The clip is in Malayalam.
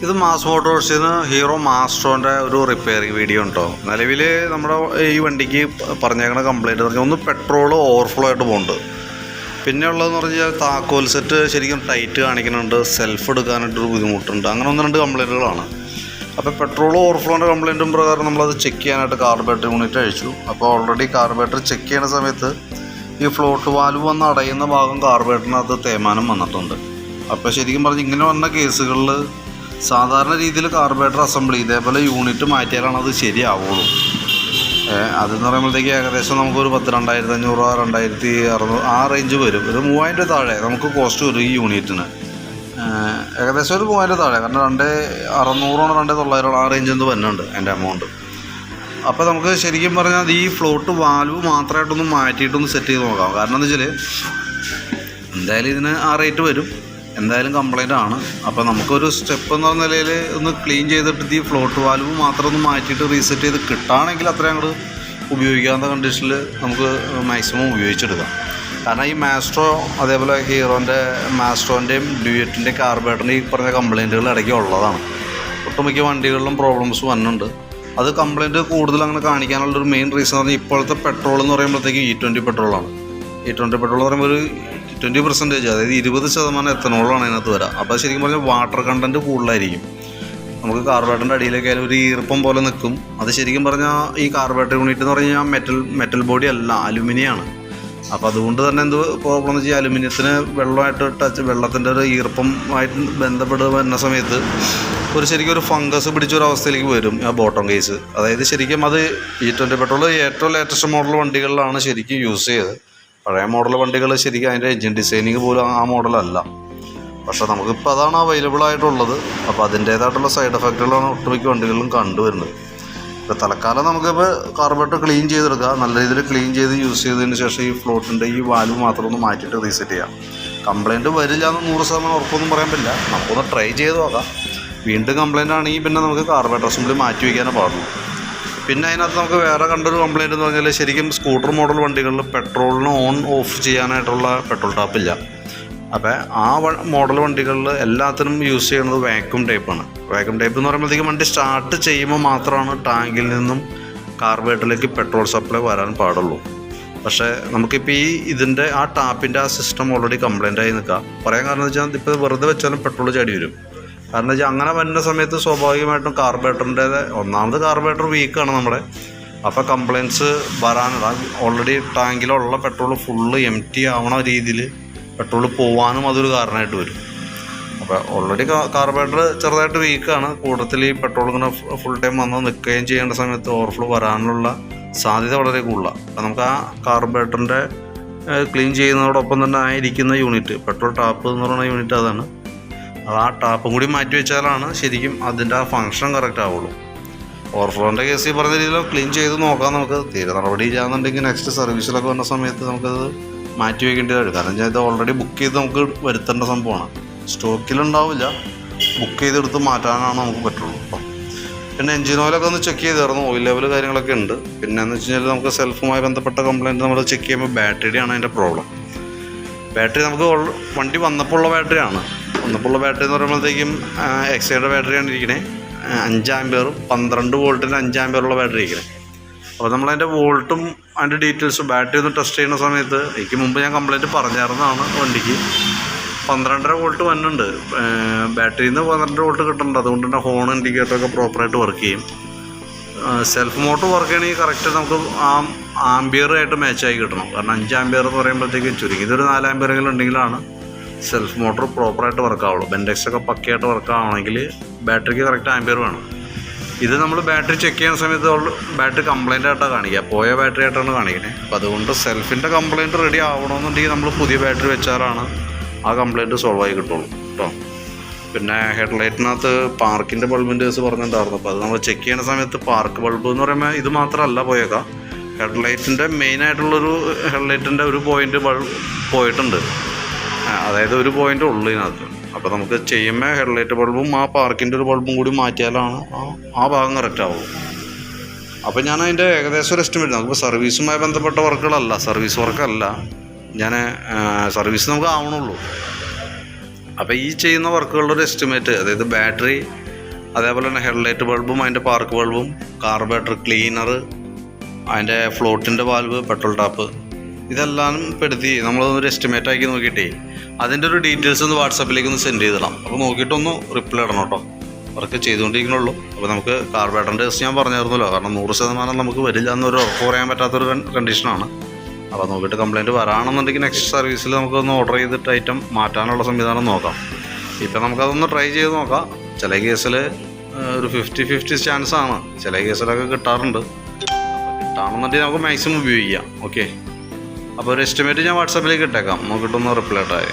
ഇത് മാസ് മോട്ടോഴ്സിന് ഹീറോ മാസ്ട്രോൻ്റെ ഒരു റിപ്പയറിങ് വീഡിയോ ഉണ്ടോ. നിലവിൽ നമ്മുടെ ഈ വണ്ടിക്ക് പറഞ്ഞേക്കണ കംപ്ലൈൻറ്റ് പറഞ്ഞാൽ ഒന്ന് പെട്രോൾ ഓവർഫ്ലോ ആയിട്ട് പോകുന്നുണ്ട്. പിന്നെ ഉള്ളതെന്ന് പറഞ്ഞാൽ താക്കോൽ സെറ്റ് ശരിക്കും ടൈറ്റ് കാണിക്കുന്നുണ്ട്, സെൽഫ് എടുക്കാനായിട്ടൊരു ബുദ്ധിമുട്ടുണ്ട്. അങ്ങനെ ഒന്ന് രണ്ട് കംപ്ലൈൻറ്റുകളാണ്. അപ്പോൾ പെട്രോൾ ഓവർഫ്ലോൻ്റെ കംപ്ലൈൻറ്റും പ്രകാരം നമ്മളത് ചെക്ക് ചെയ്യാനായിട്ട് കാർബറേറ്റർ യൂണിറ്റ് അയച്ചു. അപ്പോൾ ഓൾറെഡി കാർബറേറ്റർ ചെക്ക് ചെയ്യുന്ന സമയത്ത് ഈ ഫ്ലോട്ട് വാൽവ് വന്ന് അടയുന്ന ഭാഗം കാർബറേറ്ററിനകത്ത് തേയ്മാനം വന്നിട്ടുണ്ട്. അപ്പോൾ ശരിക്കും പറഞ്ഞ് ഇങ്ങനെ വന്ന കേസുകളിൽ സാധാരണ രീതിയിൽ കാർബറേറ്റർ അസംബിൾ ഇതേപോലെ യൂണിറ്റ് മാറ്റിയാലാണ് അത് ശരിയാവുള്ളൂ. അതെന്ന് പറയുമ്പോഴത്തേക്ക് ഏകദേശം നമുക്കൊരു 22,500 2,600 ആ റേഞ്ച് വരും. ഒരു 3,000 താഴെ നമുക്ക് കോസ്റ്റ് വരും ഈ യൂണിറ്റിന്. ഏകദേശം ഒരു 3,000 താഴെ, കാരണം 2,600 2,900 ആ റേഞ്ച് എന്ത് വരുന്നുണ്ട് എൻ്റെ എമൗണ്ട്. അപ്പോൾ നമുക്ക് ശരിക്കും പറഞ്ഞാൽ ഈ ഫ്ലോട്ട് വാൽവ് മാത്രമായിട്ടൊന്ന് മാറ്റിയിട്ടൊന്ന് സെറ്റ് ചെയ്ത് നോക്കാം. കാരണം എന്താ വെച്ചാൽ എന്തായാലും ഇതിന് ആ റേറ്റ് വരും, എന്തായാലും കംപ്ലൈൻ്റ് ആണ്. അപ്പോൾ നമുക്കൊരു സ്റ്റെപ്പ് എന്ന നിലയിൽ ഒന്ന് ക്ലീൻ ചെയ്തിട്ട് ഈ ഫ്ലോട്ട് വാൽവ് മാത്രം ഒന്ന് മാറ്റിയിട്ട് റീസെറ്റ് ചെയ്ത് കിട്ടുകയാണെങ്കിൽ അത്രയും അങ്ങോട്ട് ഉപയോഗിക്കാവുന്ന കണ്ടീഷനിൽ നമുക്ക് മാക്സിമം ഉപയോഗിച്ചെടുക്കാം. കാരണം ഈ മാസ്ട്രോ അതേപോലെ ഹീറോൻ്റെ മാസ്ട്രോൻ്റെയും ഡ്യൂയറ്റിൻ്റെയും കാർബറേറ്ററിൻ്റെ ഈ പറഞ്ഞ കംപ്ലൈൻറ്റുകൾ ഇടയ്ക്ക് ഉള്ളതാണ്. ഒട്ടുമിക്ക വണ്ടികളിലും പ്രോബ്ലംസ് വന്നിട്ടുണ്ട്. അത് കംപ്ലൈൻറ്റ് കൂടുതൽ അങ്ങനെ കാണിക്കാനുള്ളൊരു മെയിൻ റീസൺ പറഞ്ഞാൽ ഇപ്പോഴത്തെ പെട്രോൾ എന്ന് പറയുമ്പോഴത്തേക്ക് E20 പെട്രോളാണ്. E20 പെട്രോൾ എന്ന് പറയുമ്പോൾ ഒരു 20%, അതായത് 20% എത്തനോളാണ് അതിനകത്ത് വരിക. അപ്പോൾ ശരിക്കും പറഞ്ഞാൽ വാട്ടർ കണ്ടൻറ്റ് കൂടുതലായിരിക്കും. നമുക്ക് കാർബറേറ്ററിൻ്റെ അടിയിലേക്ക് ആയാലും ഒരു ഈർപ്പം പോലെ നിൽക്കും. അത് ശരിക്കും പറഞ്ഞാൽ ഈ കാർബറേറ്റർ യൂണിറ്റ് എന്ന് പറഞ്ഞാൽ മെറ്റൽ ബോഡി അല്ല, അലുമിനിയാണ്. അപ്പോൾ അതുകൊണ്ട് തന്നെ എന്ത് പ്രോബ്ലം എന്ന് വെച്ചാൽ അലുമിനിയത്തിന് വെള്ളത്തിൻ്റെ ഒരു ഈർപ്പമായിട്ട് ബന്ധപ്പെട്ട് വരുന്ന സമയത്ത് ശരിക്കും ഒരു ഫംഗസ് പിടിച്ചൊരവസ്ഥയിലേക്ക് വരും ആ ബോട്ടം കേസ്. അതായത് ശരിക്കും അത് E20 പെട്രോൾ ഏറ്റവും ലേറ്റസ്റ്റ് മോഡൽ വണ്ടികളിലാണ് ശരിക്കും യൂസ് ചെയ്തത്. പഴയ മോഡൽ വണ്ടികൾ ശരിക്കും അതിൻ്റെ എൻജിൻ ഡിസൈനിങ് പോലും ആ മോഡലല്ല. പക്ഷേ നമുക്കിപ്പോൾ അതാണ് അവൈലബിൾ ആയിട്ടുള്ളത്. അപ്പോൾ അതിൻ്റേതായിട്ടുള്ള സൈഡ് എഫക്റ്റുകളാണ് ഒട്ടുമിക്ക വണ്ടികളിലും കണ്ടുവരുന്നത്. ഇപ്പോൾ തൽക്കാലം നമുക്കിപ്പോൾ കാർബറേറ്റർ ക്ലീൻ ചെയ്തെടുക്കുക, നല്ല രീതിയിൽ ക്ലീൻ ചെയ്ത് യൂസ് ചെയ്തതിന് ശേഷം ഈ ഫ്ലോട്ടിൻ്റെ ഈ വാൽവ് മാത്രം ഒന്ന് മാറ്റിയിട്ട് റീസെറ്റ് ചെയ്യാം. കംപ്ലൈൻറ്റ് വരില്ല എന്ന് 100% ഉറപ്പൊന്നും പറയാൻ പറ്റില്ല. നമുക്കൊന്ന് ട്രൈ ചെയ്ത് നോക്കാം. വീണ്ടും കംപ്ലൈൻ്റ് ആണെങ്കിൽ പിന്നെ നമുക്ക് കാർബറേറ്റർ അസംബ്ലി മാറ്റി വയ്ക്കാനേ പാടുള്ളൂ. പിന്നെ അതിനകത്ത് നമുക്ക് വേറെ കണ്ടൊരു കംപ്ലൈൻറ്റ് എന്ന് പറഞ്ഞാൽ ശരിക്കും സ്കൂട്ടർ മോഡൽ വണ്ടികളിൽ പെട്രോളിന് ഓൺ ഓഫ് ചെയ്യാനായിട്ടുള്ള പെട്രോൾ ടാപ്പില്ല. അപ്പോൾ ആ മോഡൽ വണ്ടികളിൽ എല്ലാത്തിനും യൂസ് ചെയ്യുന്നത് വാക്യൂം ടൈപ്പാണ്. വാക്യൂം ടൈപ്പ് എന്ന് പറയുമ്പോഴത്തേക്കും വണ്ടി സ്റ്റാർട്ട് ചെയ്യുമ്പോൾ മാത്രമാണ് ടാങ്കിൽ നിന്നും കാർബറേറ്ററിലേക്ക് പെട്രോൾ സപ്ലൈ വരാൻ പാടുള്ളൂ. പക്ഷേ നമുക്കിപ്പോൾ ഇതിൻ്റെ ആ ടാപ്പിൻ്റെ ആ സിസ്റ്റം ഓൾറെഡി കംപ്ലൈൻ്റ് ആയി നിൽക്കുക. പറയാൻ കാരണം എന്ന് വെച്ചാൽ ഇപ്പോൾ വെറുതെ വെച്ചാലും പെട്രോൾ ചാടി വരും. കാരണം വെച്ചാൽ അങ്ങനെ വരുന്ന സമയത്ത് സ്വാഭാവികമായിട്ടും കാർബറേറ്ററിൻ്റെ ഒന്നാമത് കാർബറേറ്റർ വീക്കാണ് നമ്മുടെ. അപ്പോൾ കംപ്ലയിൻറ്റ്സ് വരാനുള്ള ഓൾറെഡി ടാങ്കിലുള്ള പെട്രോൾ ഫുള്ള് എംറ്റി ആവണ രീതിയിൽ പെട്രോൾ പോകാനും അതൊരു കാരണമായിട്ട് വരും. അപ്പോൾ ഓൾറെഡി കാർബറേറ്റർ ചെറുതായിട്ട് വീക്കാണ്. കൂടുതൽ ഈ പെട്രോൾ ഇങ്ങനെ ഫുൾ ടൈം വന്ന് നിൽക്കുകയും ചെയ്യേണ്ട സമയത്ത് ഓവർഫ്ലോ വരാനുള്ള സാധ്യത വളരെ കൂടുതലാണ്. അപ്പോൾ നമുക്ക് ആ കാർബറേറ്ററിൻ്റെ ക്ലീൻ ചെയ്യുന്നതോടൊപ്പം തന്നെ ആയിരിക്കുന്ന യൂണിറ്റ് പെട്രോൾ ടാപ്പ് എന്ന് പറയുന്ന യൂണിറ്റ് അതാണ്. ആ ടാപ്പും കൂടി മാറ്റി വെച്ചാലാണ് ശരിക്കും അതിൻ്റെ ആ ഫങ്ഷൻ കറക്റ്റ് ആവുള്ളൂ. ഓവർഫ്ലോൻ്റെ കേസ് ഈ പറഞ്ഞ രീതിയിൽ ക്ലീൻ ചെയ്ത് നോക്കാം. നമുക്ക് തീരെ നടപടി ഇല്ലാന്നുണ്ടെങ്കിൽ നെക്സ്റ്റ് സർവീസിലൊക്കെ വന്ന സമയത്ത് നമുക്കത് മാറ്റി വയ്ക്കേണ്ടി വരും. കാരണം ഇത് ഓൾറെഡി ബുക്ക് ചെയ്ത് നമുക്ക് വരുത്തേണ്ട സംഭവമാണ്. സ്റ്റോക്കിലുണ്ടാവില്ല, ബുക്ക് ചെയ്തെടുത്ത് മാറ്റാനാണ് നമുക്ക് പറ്റുള്ളൂ. പിന്നെ എൻജിൻ ഓയിലൊക്കെ ഒന്ന് ചെക്ക് ചെയ്തായിരുന്നു. ഓയിൽ ലെവൽ കാര്യങ്ങളൊക്കെ ഉണ്ട്. പിന്നെ എന്ന് വെച്ച് കഴിഞ്ഞാൽ നമുക്ക് സെൽഫുമായി ബന്ധപ്പെട്ട കംപ്ലയിൻറ്റ് നമ്മൾ ചെക്ക് ചെയ്യുമ്പോൾ ബാറ്ററിയാണ് അതിൻ്റെ പ്രോബ്ലം. ബാറ്ററി നമുക്ക് വണ്ടി വന്നപ്പോൾ ഉള്ള ബാറ്ററിയാണ്. വന്നപ്പോൾ ബാറ്ററി എന്ന് പറയുമ്പോഴത്തേക്കും എക്സൈഡ് ബാറ്ററിയാണ് ഇരിക്കണേ. 5 ആമ്പിയറും 12 വോൾട്ടിന് 5 ആമ്പിയറുള്ള ബാറ്ററി ഇരിക്കണേ. അപ്പോൾ നമ്മളതിൻ്റെ വോൾട്ടും അതിൻ്റെ ഡീറ്റെയിൽസും ബാറ്ററി ഒന്ന് ടെസ്റ്റ് ചെയ്യുന്ന സമയത്ത് എനിക്ക് മുമ്പ് ഞാൻ കംപ്ലൈൻറ്റ് പറഞ്ഞിരുന്നതാണ്. വണ്ടിക്ക് 12.5 വോൾട്ട് വന്നുണ്ട്. ബാറ്ററിയിൽ നിന്ന് 12 വോൾട്ട് കിട്ടുന്നുണ്ട്. അതുകൊണ്ട് തന്നെ ഹോൺ ഇൻഡിക്കേറ്ററൊക്കെ പ്രോപ്പറായിട്ട് വർക്ക് ചെയ്യും. സെൽഫ് മോട്ടർ വർക്ക് ചെയ്യണമെങ്കിൽ കറക്റ്റ് നമുക്ക് ആ ആംബിയറായിട്ട് മാച്ചായി കിട്ടണം. കാരണം 5 ആമ്പിയർ എന്ന് പറയുമ്പോഴത്തേക്ക് ചുരുങ്ങി ഇതൊരു 4 ആമ്പിയറെങ്കിലും ഉണ്ടെങ്കിലാണ് സെൽഫ് മോട്ടർ പ്രോപ്പറായിട്ട് വർക്ക് ആവുള്ളൂ. ബെൻഡെക്സൊക്കെ പക്കയായിട്ട് വർക്ക് ആവണമെങ്കിൽ ബാറ്ററിക്ക് കറക്റ്റ് ആമ്പിയർ വേണം. ഇത് നമ്മൾ ബാറ്ററി ചെക്ക് ചെയ്യുന്ന സമയത്ത് ബാറ്ററി കംപ്ലൈൻ്റ് ആയിട്ടാണ് കാണിക്കുക, പോയ ബാറ്ററി ആയിട്ടാണ് കാണിക്കുന്നത്. അപ്പോൾ അതുകൊണ്ട് സെൽഫിൻ്റെ കംപ്ലൈൻറ്റ് റെഡി ആവണമെന്നുണ്ടെങ്കിൽ നമ്മൾ പുതിയ ബാറ്ററി വെച്ചാലാണ് ആ കംപ്ലൈൻറ്റ് സോൾവ് ആയി കിട്ടുള്ളൂ കേട്ടോ. പിന്നെ ഹെഡ്ലൈറ്റിനകത്ത് പാർക്കിൻ്റെ ബൾബിൻ്റെ കേസ് പറഞ്ഞിട്ടുണ്ടായിരുന്നു. അപ്പോൾ അത് നമ്മൾ ചെക്ക് ചെയ്യുന്ന സമയത്ത് പാർക്ക് ബൾബ് എന്ന് പറയുമ്പോൾ ഇത് മാത്രമല്ല പോയേക്കാം. ഹെഡ്ലൈറ്റിൻ്റെ മെയിനായിട്ടുള്ളൊരു ഹെഡ്ലൈറ്റിൻ്റെ ഒരു പോയിൻ്റ് പോയിട്ടുണ്ട്. അതായത് ഒരു പോയിൻ്റ് ഉള്ളൂ ഇതിനകത്ത്. അപ്പോൾ നമുക്ക് ചെയ്യുമ്പോൾ ഹെഡ്ലൈറ്റ് ബൾബും ആ പാർക്കിൻ്റെ ഒരു ബൾബും കൂടി മാറ്റിയാലാണ് ആ ഭാഗം കറക്റ്റ് ആവുള്ളൂ. അപ്പോൾ ഞാൻ അതിൻ്റെ ഏകദേശം ഒരു എസ്റ്റിമേറ്റ്, നമുക്ക് സർവീസുമായി ബന്ധപ്പെട്ട വർക്കുകളല്ല, സർവീസ് വർക്കല്ല, ഞാൻ സർവീസ് നമുക്ക് ആവണുള്ളൂ. അപ്പോൾ ഈ ചെയ്യുന്ന വർക്കുകളുടെ ഒരു എസ്റ്റിമേറ്റ്, അതായത് ബാറ്ററി അതേപോലെ തന്നെ ഹെഡ്ലൈറ്റ് ബൾബും അതിൻ്റെ പാർക്ക് ബൾബും, കാർബറേറ്റർ ക്ലീനർ, അതിൻ്റെ ഫ്ലോട്ടിൻ്റെ വാൽവ്, പെട്രോൾ ടാപ്പ്, ഇതെല്ലാം പെടുത്തി നമ്മളൊരു എസ്റ്റിമേറ്റ് ആക്കി നോക്കിയിട്ടേ അതിൻ്റെ ഒരു ഡീറ്റെയിൽസ് ഒന്ന് വാട്സാപ്പിലേക്ക് ഒന്ന് സെൻഡ് ചെയ്തിടാം. അപ്പോൾ നോക്കിയിട്ടൊന്ന് റിപ്ലൈ ഇടണം കേട്ടോ. വർക്ക് ചെയ്തുകൊണ്ടിരിക്കണുള്ളൂ. അപ്പോൾ നമുക്ക് കാർബറേറ്ററിൻ്റെ ടെസ്റ്റ് ഞാൻ പറഞ്ഞിരുന്നല്ലോ, കാരണം 100% നമുക്ക് വരില്ല എന്നൊരു ഉറപ്പ് പറയാൻ പറ്റാത്തൊരു കണ്ടീഷനാണ്. അപ്പോൾ നോക്കിയിട്ട് കംപ്ലയിൻറ്റ് വരാണെന്നുണ്ടെങ്കിൽ നെക്സ്റ്റ് സർവീസിൽ നമുക്കൊന്ന് ഓർഡർ ചെയ്തിട്ട് ഐറ്റം മാറ്റാനുള്ള സംവിധാനം നോക്കാം. ഇപ്പം നമുക്കതൊന്ന് ട്രൈ ചെയ്ത് നോക്കാം. ചില കേസിൽ ഒരു 50-50 ചാൻസാണ്, ചില കേസിലൊക്കെ കിട്ടാറുണ്ട്. അപ്പോൾ കിട്ടാണെന്നുണ്ടെങ്കിൽ നമുക്ക് മാക്സിമം ഉപയോഗിക്കാം. ഓക്കെ, അപ്പോൾ ഒരു എസ്റ്റിമേറ്റ് ഞാൻ വാട്സാപ്പിലേക്ക് ഇട്ടേക്കാം, നോക്കിയിട്ടൊന്ന് റിപ്ലൈ ഇട്ടാൽ